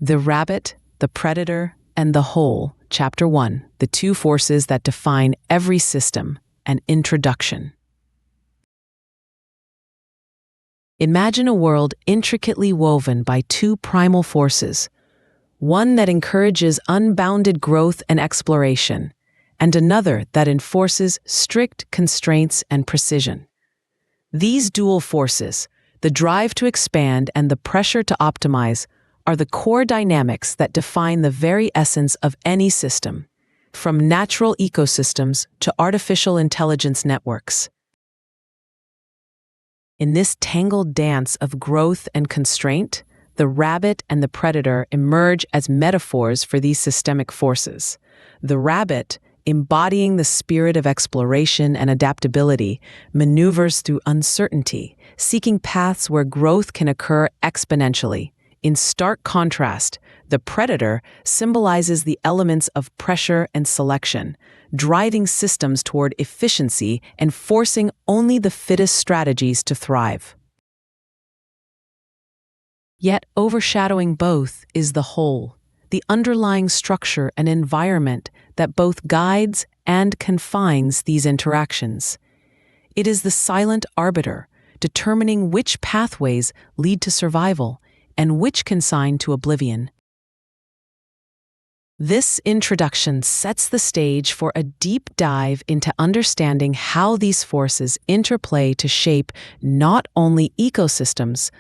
The Rabbit, the Predator, and the Whole, Chapter 1, the two forces that define every system, an introduction. Imagine a world intricately woven by two primal forces, one that encourages unbounded growth and exploration, and another that enforces strict constraints and precision. These dual forces, the drive to expand and the pressure to optimize, are the core dynamics that define the very essence of any system, from natural ecosystems to artificial intelligence networks. In this tangled dance of growth and constraint, the rabbit and the predator emerge as metaphors for these systemic forces. The rabbit, embodying the spirit of exploration and adaptability, maneuvers through uncertainty, seeking paths where growth can occur exponentially. In stark contrast, the predator symbolizes the elements of pressure and selection, driving systems toward efficiency and forcing only the fittest strategies to thrive. Yet overshadowing both is the whole, the underlying structure and environment that both guides and confines these interactions. It is the silent arbiter, determining which pathways lead to survival and which consign to oblivion. This introduction sets the stage for a deep dive into understanding how these forces interplay to shape not only ecosystems,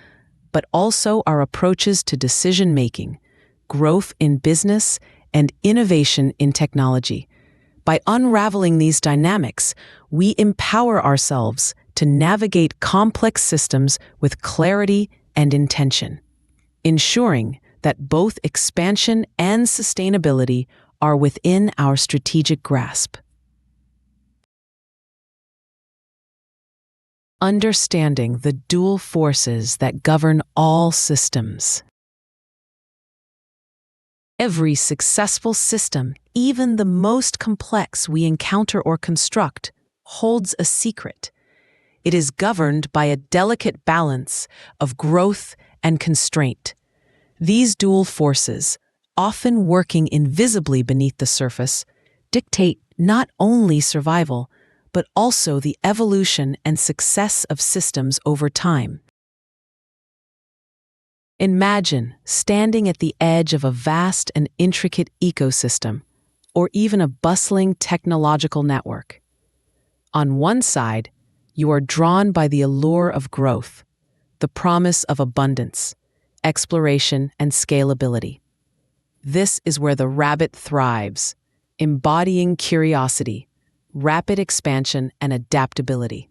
but also our approaches to decision-making, growth in business, and innovation in technology. By unraveling these dynamics, we empower ourselves to navigate complex systems with clarity and intention, ensuring that both expansion and sustainability are within our strategic grasp. Understanding the dual forces that govern all systems. Every successful system, even the most complex we encounter or construct, holds a secret. It is governed by a delicate balance of growth and constraint. These dual forces, often working invisibly beneath the surface, dictate not only survival, but also the evolution and success of systems over time. Imagine standing at the edge of a vast and intricate ecosystem, or even a bustling technological network. On one side, you are drawn by the allure of growth, the promise of abundance, exploration, and scalability. This is where the rabbit thrives, embodying curiosity, rapid expansion, and adaptability.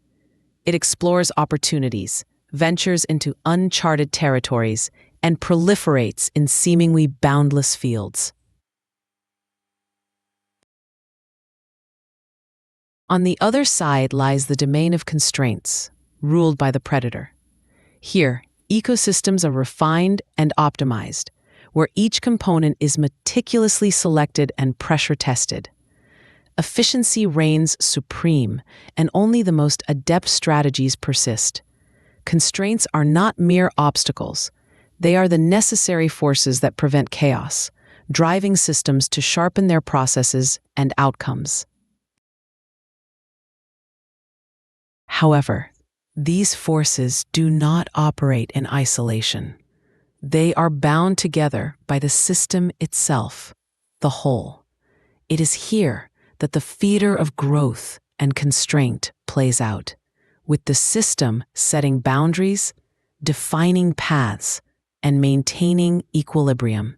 It explores opportunities, ventures into uncharted territories, and proliferates in seemingly boundless fields. On the other side lies the domain of constraints, ruled by the predator. Here, ecosystems are refined and optimized, where each component is meticulously selected and pressure-tested. Efficiency reigns supreme, and only the most adept strategies persist. Constraints are not mere obstacles. They are the necessary forces that prevent chaos, driving systems to sharpen their processes and outcomes. However, these forces do not operate in isolation. They are bound together by the system itself, the whole. It is here that the theater of growth and constraint plays out, with the system setting boundaries, defining paths, and maintaining equilibrium.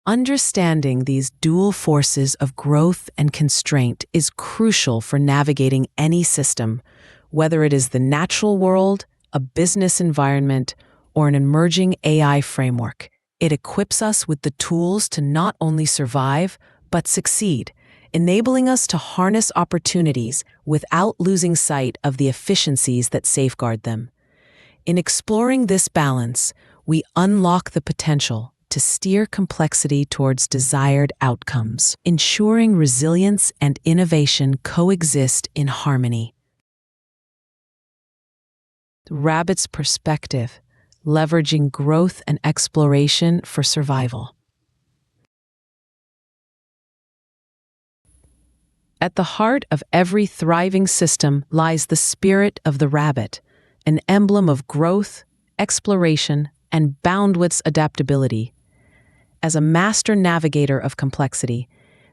Understanding these dual forces of growth and constraint is crucial for navigating any system, whether it is the natural world, a business environment, or an emerging AI framework. It equips us with the tools to not only survive, but succeed, enabling us to harness opportunities without losing sight of the efficiencies that safeguard them. In exploring this balance, we unlock the potential to steer complexity towards desired outcomes, ensuring resilience and innovation coexist in harmony. The rabbit's perspective, leveraging growth and exploration for survival. At the heart of every thriving system lies the spirit of the rabbit, an emblem of growth, exploration, and boundless adaptability. As a master navigator of complexity,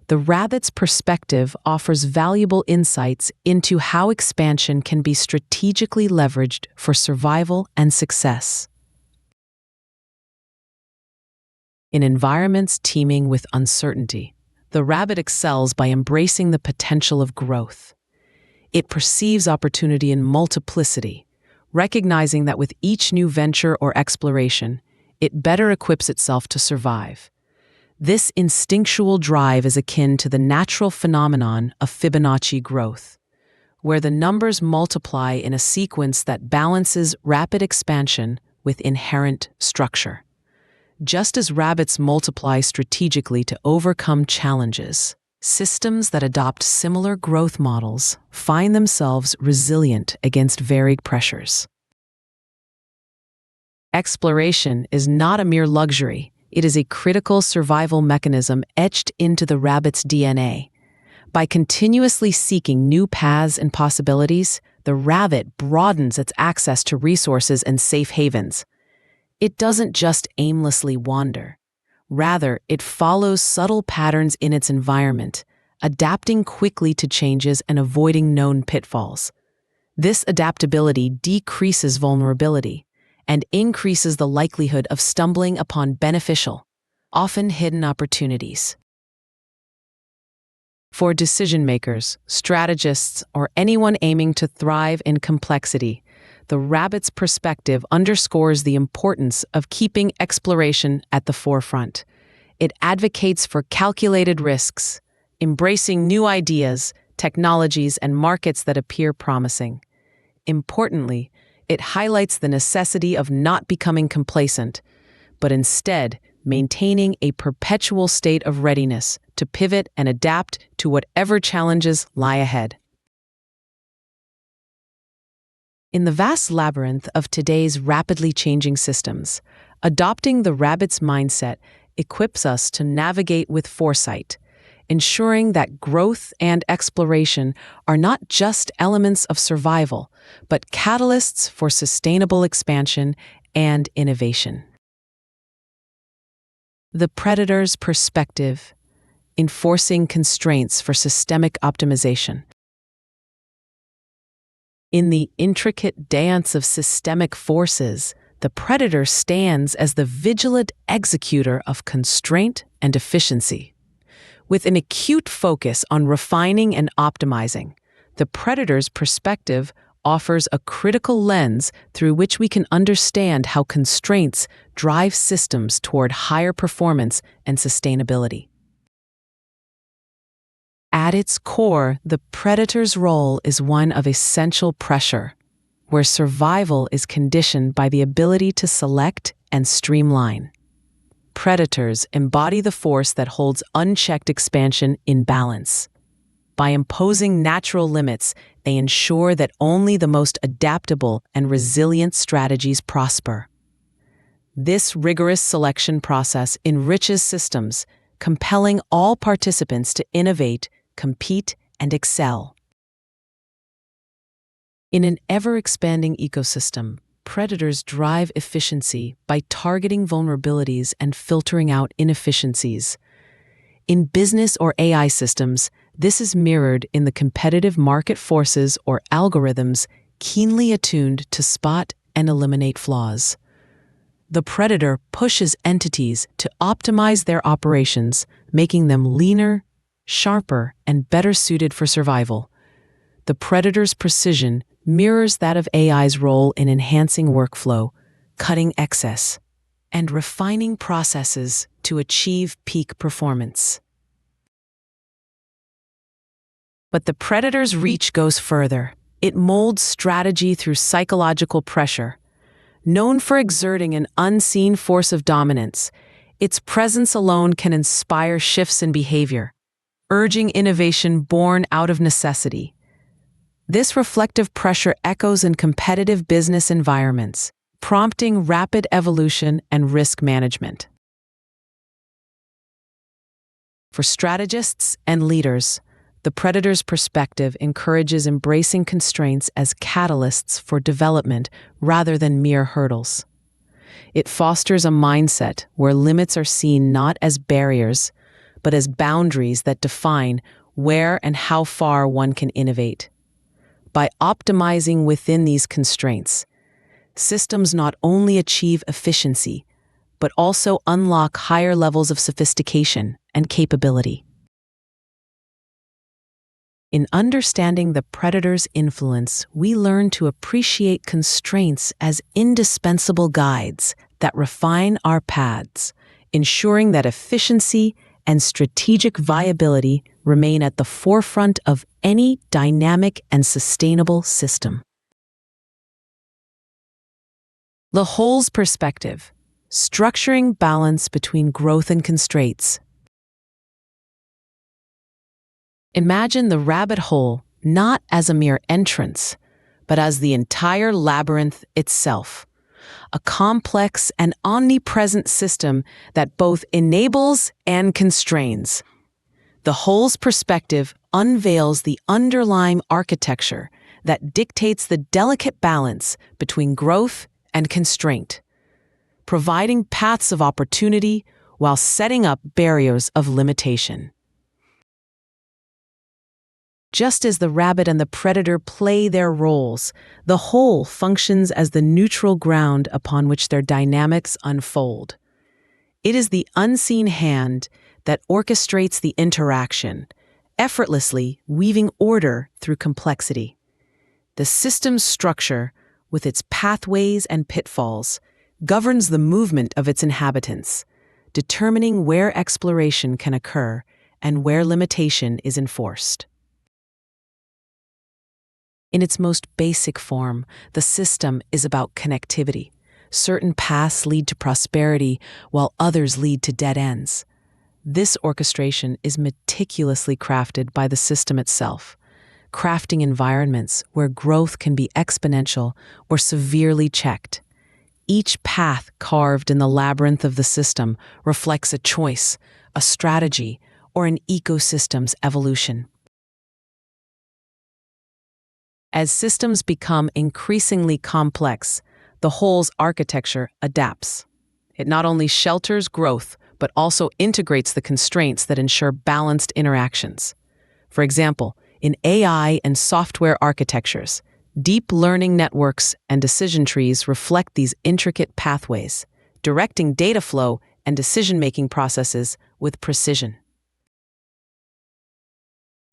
the rabbit's perspective offers valuable insights into how expansion can be strategically leveraged for survival and success. In environments teeming with uncertainty, the rabbit excels by embracing the potential of growth. It perceives opportunity in multiplicity, recognizing that with each new venture or exploration, it better equips itself to survive. This instinctual drive is akin to the natural phenomenon of Fibonacci growth, where the numbers multiply in a sequence that balances rapid expansion with inherent structure. Just as rabbits multiply strategically to overcome challenges, systems that adopt similar growth models find themselves resilient against varied pressures. Exploration is not a mere luxury. It is a critical survival mechanism etched into the rabbit's DNA. By continuously seeking new paths and possibilities, the rabbit broadens its access to resources and safe havens. It doesn't just aimlessly wander. Rather, it follows subtle patterns in its environment, adapting quickly to changes and avoiding known pitfalls. This adaptability decreases vulnerability and increases the likelihood of stumbling upon beneficial, often hidden opportunities. For decision-makers, strategists, or anyone aiming to thrive in complexity, the rabbit's perspective underscores the importance of keeping exploration at the forefront. It advocates for calculated risks, embracing new ideas, technologies, and markets that appear promising. Importantly, it highlights the necessity of not becoming complacent, but instead maintaining a perpetual state of readiness to pivot and adapt to whatever challenges lie ahead. In the vast labyrinth of today's rapidly changing systems, adopting the rabbit's mindset equips us to navigate with foresight, ensuring that growth and exploration are not just elements of survival, but catalysts for sustainable expansion and innovation. The predator's perspective, enforcing constraints for systemic optimization. In the intricate dance of systemic forces, the predator stands as the vigilant executor of constraint and efficiency. With an acute focus on refining and optimizing, the predator's perspective offers a critical lens through which we can understand how constraints drive systems toward higher performance and sustainability. At its core, the predator's role is one of essential pressure, where survival is conditioned by the ability to select and streamline. Predators embody the force that holds unchecked expansion in balance. By imposing natural limits, they ensure that only the most adaptable and resilient strategies prosper. This rigorous selection process enriches systems, compelling all participants to innovate, compete, and excel. In an ever-expanding ecosystem, predators drive efficiency by targeting vulnerabilities and filtering out inefficiencies. In business or AI systems, this is mirrored in the competitive market forces or algorithms keenly attuned to spot and eliminate flaws. The predator pushes entities to optimize their operations, making them leaner, sharper, and better suited for survival. The predator's precision mirrors that of AI's role in enhancing workflow, cutting excess, and refining processes to achieve peak performance. But the predator's reach goes further. It molds strategy through psychological pressure. Known for exerting an unseen force of dominance, its presence alone can inspire shifts in behavior, urging innovation born out of necessity. This reflective pressure echoes in competitive business environments, prompting rapid evolution and risk management. For strategists and leaders, the predator's perspective encourages embracing constraints as catalysts for development rather than mere hurdles. It fosters a mindset where limits are seen not as barriers, but as boundaries that define where and how far one can innovate. By optimizing within these constraints, systems not only achieve efficiency, but also unlock higher levels of sophistication and capability. In understanding the predator's influence, we learn to appreciate constraints as indispensable guides that refine our paths, ensuring that efficiency and strategic viability remain at the forefront of any dynamic and sustainable system. The whole's perspective, structuring balance between growth and constraints. Imagine the rabbit hole not as a mere entrance, but as the entire labyrinth itself, a complex and omnipresent system that both enables and constrains. The hole's perspective unveils the underlying architecture that dictates the delicate balance between growth and constraint, providing paths of opportunity while setting up barriers of limitation. Just as the rabbit and the predator play their roles, the whole functions as the neutral ground upon which their dynamics unfold. It is the unseen hand that orchestrates the interaction, effortlessly weaving order through complexity. The system's structure, with its pathways and pitfalls, governs the movement of its inhabitants, determining where exploration can occur and where limitation is enforced. In its most basic form, the system is about connectivity. Certain paths lead to prosperity, while others lead to dead ends. This orchestration is meticulously crafted by the system itself, crafting environments where growth can be exponential or severely checked. Each path carved in the labyrinth of the system reflects a choice, a strategy, or an ecosystem's evolution. As systems become increasingly complex, the whole's architecture adapts. It not only shelters growth, but also integrates the constraints that ensure balanced interactions. For example, in AI and software architectures, deep learning networks and decision trees reflect these intricate pathways, directing data flow and decision-making processes with precision.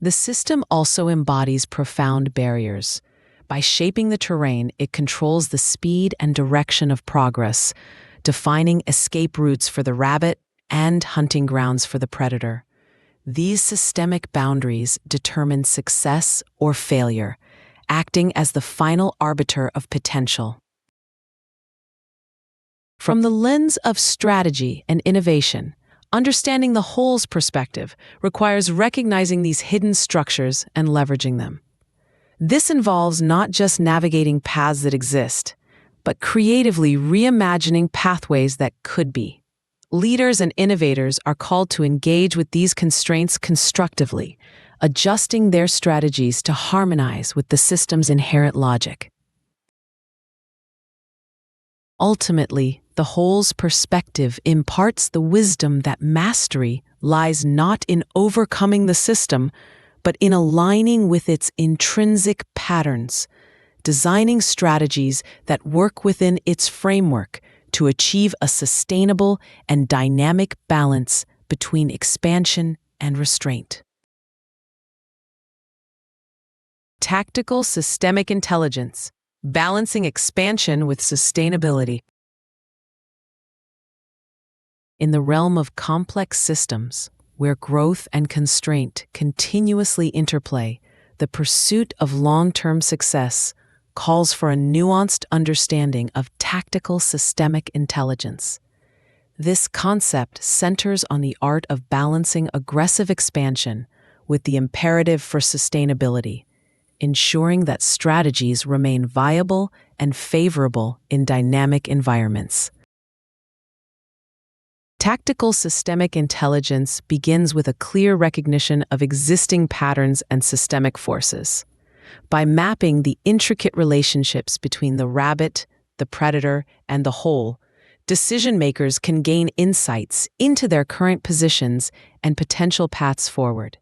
The system also embodies profound barriers. By shaping the terrain, it controls the speed and direction of progress, defining escape routes for the rabbit and hunting grounds for the predator. These systemic boundaries determine success or failure, acting as the final arbiter of potential. From the lens of strategy and innovation, understanding the whole's perspective requires recognizing these hidden structures and leveraging them. This involves not just navigating paths that exist, but creatively reimagining pathways that could be. Leaders and innovators are called to engage with these constraints constructively, adjusting their strategies to harmonize with the system's inherent logic. Ultimately, the whole's perspective imparts the wisdom that mastery lies not in overcoming the system, but in aligning with its intrinsic patterns, designing strategies that work within its framework to achieve a sustainable and dynamic balance between expansion and restraint. Tactical systemic intelligence, balancing expansion with sustainability. In the realm of complex systems, where growth and constraint continuously interplay, the pursuit of long-term success calls for a nuanced understanding of tactical systemic intelligence. This concept centers on the art of balancing aggressive expansion with the imperative for sustainability, ensuring that strategies remain viable and favorable in dynamic environments. Tactical systemic intelligence begins with a clear recognition of existing patterns and systemic forces. By mapping the intricate relationships between the rabbit, the predator, and the whole, decision-makers can gain insights into their current positions and potential paths forward.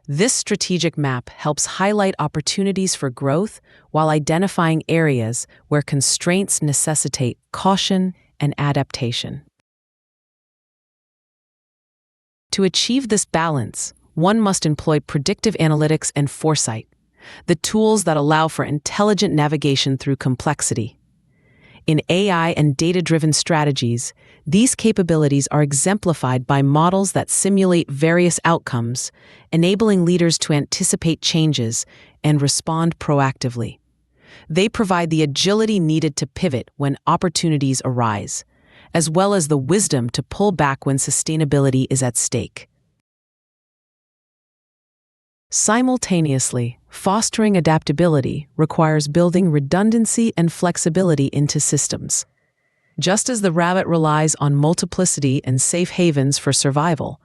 This strategic map helps highlight opportunities for growth while identifying areas where constraints necessitate caution and adaptation. To achieve this balance, one must employ predictive analytics and foresight, the tools that allow for intelligent navigation through complexity. In AI and data-driven strategies, these capabilities are exemplified by models that simulate various outcomes, enabling leaders to anticipate changes and respond proactively. They provide the agility needed to pivot when opportunities arise, as well as the wisdom to pull back when sustainability is at stake. Simultaneously, fostering adaptability requires building redundancy and flexibility into systems. Just as the rabbit relies on multiplicity and safe havens for survival,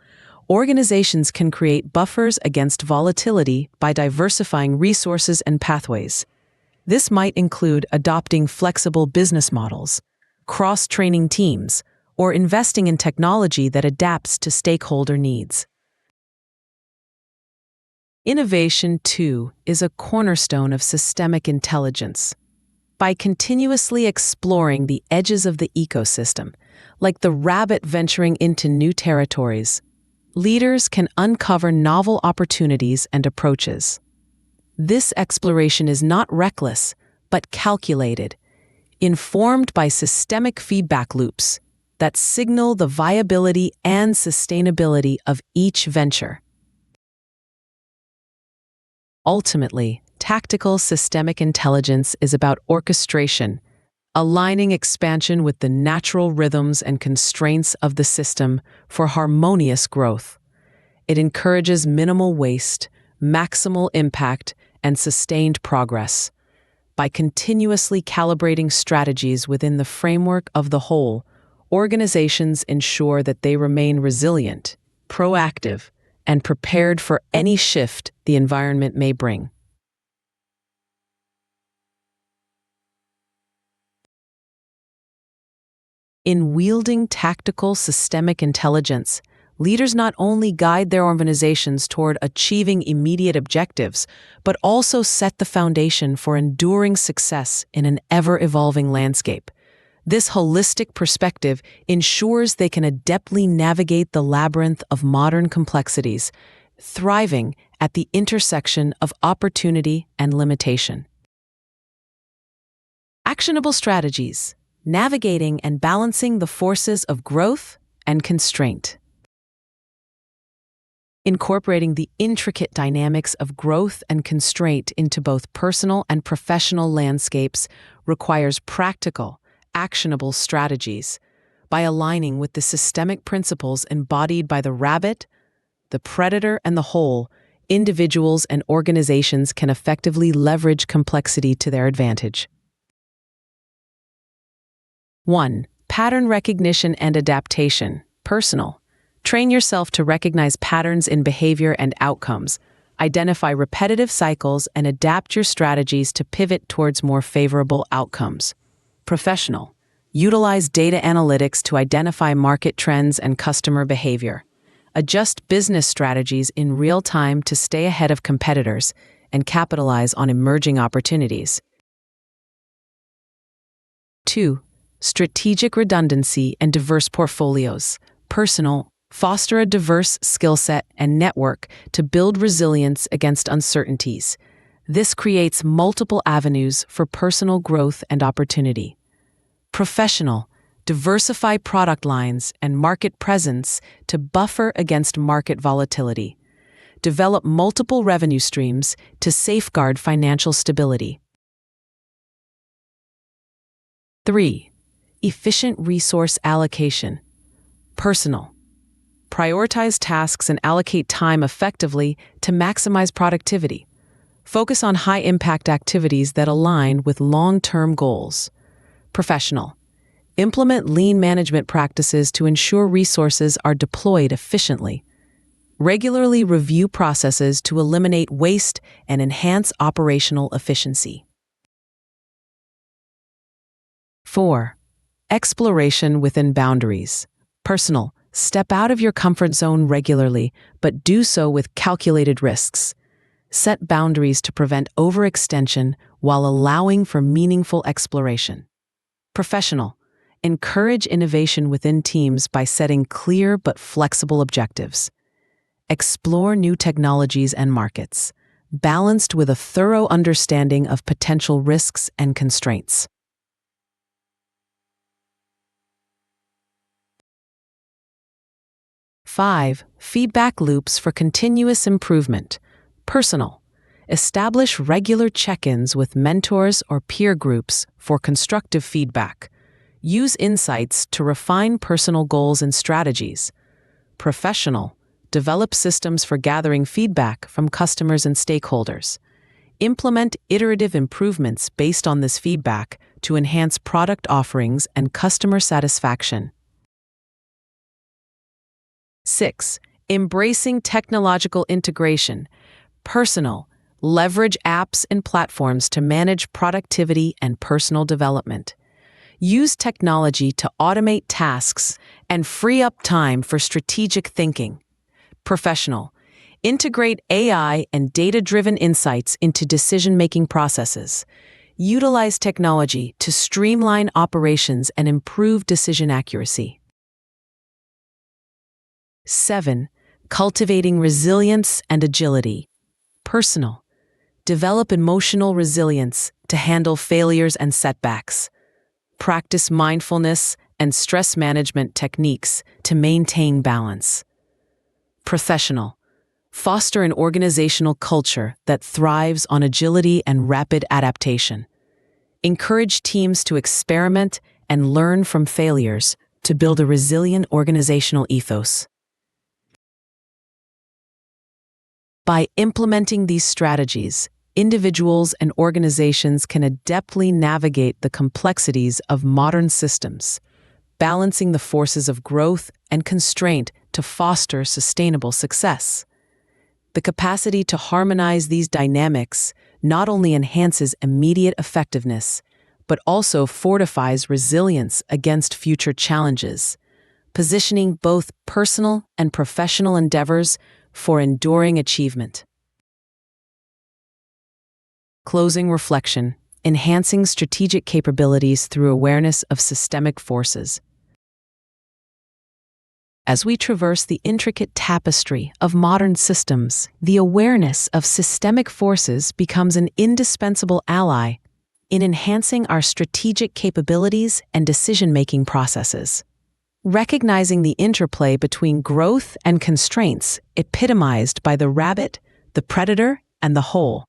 organizations can create buffers against volatility by diversifying resources and pathways. This might include adopting flexible business models, cross-training teams, or investing in technology that adapts to stakeholder needs. Innovation, too, is a cornerstone of systemic intelligence. By continuously exploring the edges of the ecosystem, like the rabbit venturing into new territories, leaders can uncover novel opportunities and approaches. This exploration is not reckless, but calculated, informed by systemic feedback loops that signal the viability and sustainability of each venture. Ultimately, tactical systemic intelligence is about orchestration, aligning expansion with the natural rhythms and constraints of the system for harmonious growth. It encourages minimal waste, maximal impact, and sustained progress. By continuously calibrating strategies within the framework of the whole, organizations ensure that they remain resilient, proactive, and prepared for any shift the environment may bring. In wielding tactical systemic intelligence, leaders not only guide their organizations toward achieving immediate objectives, but also set the foundation for enduring success in an ever-evolving landscape. This holistic perspective ensures they can adeptly navigate the labyrinth of modern complexities, thriving at the intersection of opportunity and limitation. Actionable strategies: navigating and balancing the forces of growth and constraint. Incorporating the intricate dynamics of growth and constraint into both personal and professional landscapes requires practical, actionable strategies. By aligning with the systemic principles embodied by the rabbit, the predator, and the whole, individuals and organizations can effectively leverage complexity to their advantage. 1. Pattern recognition and adaptation. Personal. Train yourself to recognize patterns in behavior and outcomes. Identify repetitive cycles and adapt your strategies to pivot towards more favorable outcomes. Professional. Utilize data analytics to identify market trends and customer behavior. Adjust business strategies in real time to stay ahead of competitors and capitalize on emerging opportunities. 2. Strategic redundancy and diverse portfolios. Personal. Foster a diverse skill set and network to build resilience against uncertainties. This creates multiple avenues for personal growth and opportunity. Professional. Diversify product lines and market presence to buffer against market volatility. Develop multiple revenue streams to safeguard financial stability. 3. Efficient resource allocation. Personal. Prioritize tasks and allocate time effectively to maximize productivity. Focus on high-impact activities that align with long-term goals. Professional. Implement lean management practices to ensure resources are deployed efficiently. Regularly review processes to eliminate waste and enhance operational efficiency. 4. Exploration within boundaries. Personal. Step out of your comfort zone regularly, but do so with calculated risks. Set boundaries to prevent overextension while allowing for meaningful exploration. Professional. Encourage innovation within teams by setting clear but flexible objectives. Explore new technologies and markets, balanced with a thorough understanding of potential risks and constraints. 5. Feedback loops for continuous improvement. Personal. Establish regular check-ins with mentors or peer groups for constructive feedback. Use insights to refine personal goals and strategies. Professional. Develop systems for gathering feedback from customers and stakeholders. Implement iterative improvements based on this feedback to enhance product offerings and customer satisfaction. 6. Embracing technological integration. Personal. Leverage apps and platforms to manage productivity and personal development. Use technology to automate tasks and free up time for strategic thinking. Professional. Integrate AI and data-driven insights into decision-making processes. Utilize technology to streamline operations and improve decision accuracy. 7. Cultivating resilience and agility. Personal. Develop emotional resilience to handle failures and setbacks. Practice mindfulness and stress management techniques to maintain balance. Professional. Foster an organizational culture that thrives on agility and rapid adaptation. Encourage teams to experiment and learn from failures to build a resilient organizational ethos. By implementing these strategies, individuals and organizations can adeptly navigate the complexities of modern systems, balancing the forces of growth and constraint to foster sustainable success. The capacity to harmonize these dynamics not only enhances immediate effectiveness, but also fortifies resilience against future challenges, positioning both personal and professional endeavors for enduring achievement. Closing reflection. Enhancing strategic capabilities through awareness of systemic forces. As we traverse the intricate tapestry of modern systems, the awareness of systemic forces becomes an indispensable ally in enhancing our strategic capabilities and decision-making processes. Recognizing the interplay between growth and constraints, epitomized by the rabbit, the predator, and the whole,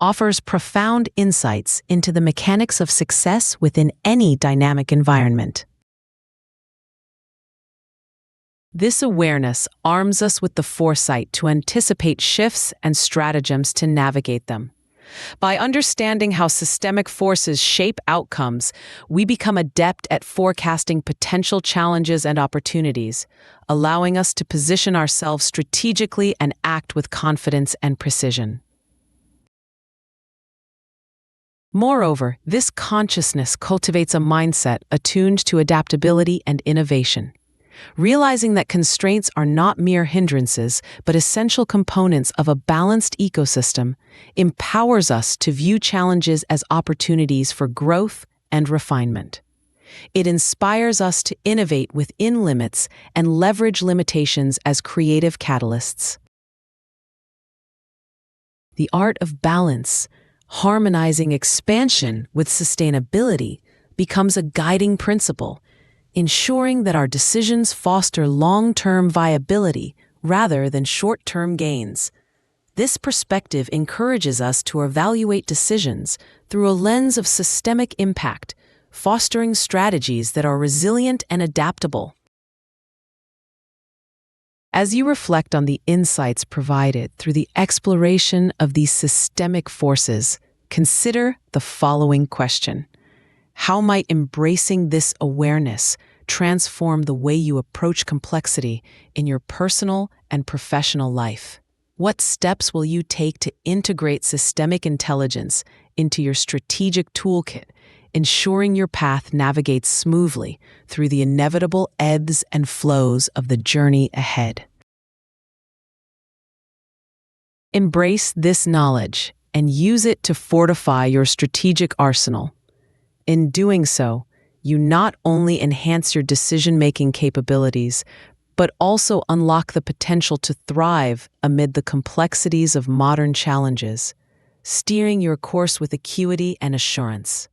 offers profound insights into the mechanics of success within any dynamic environment. This awareness arms us with the foresight to anticipate shifts and stratagems to navigate them. By understanding how systemic forces shape outcomes, we become adept at forecasting potential challenges and opportunities, allowing us to position ourselves strategically and act with confidence and precision. Moreover, this consciousness cultivates a mindset attuned to adaptability and innovation. Realizing that constraints are not mere hindrances, but essential components of a balanced ecosystem, empowers us to view challenges as opportunities for growth and refinement. It inspires us to innovate within limits and leverage limitations as creative catalysts. The art of balance, harmonizing expansion with sustainability, becomes a guiding principle, ensuring that our decisions foster long-term viability rather than short-term gains. This perspective encourages us to evaluate decisions through a lens of systemic impact, fostering strategies that are resilient and adaptable. As you reflect on the insights provided through the exploration of these systemic forces, consider the following question. How might embracing this awareness transform the way you approach complexity in your personal and professional life? What steps will you take to integrate systemic intelligence into your strategic toolkit, ensuring your path navigates smoothly through the inevitable ebbs and flows of the journey ahead? Embrace this knowledge and use it to fortify your strategic arsenal. In doing so, you not only enhance your decision-making capabilities, but also unlock the potential to thrive amid the complexities of modern challenges, steering your course with acuity and assurance.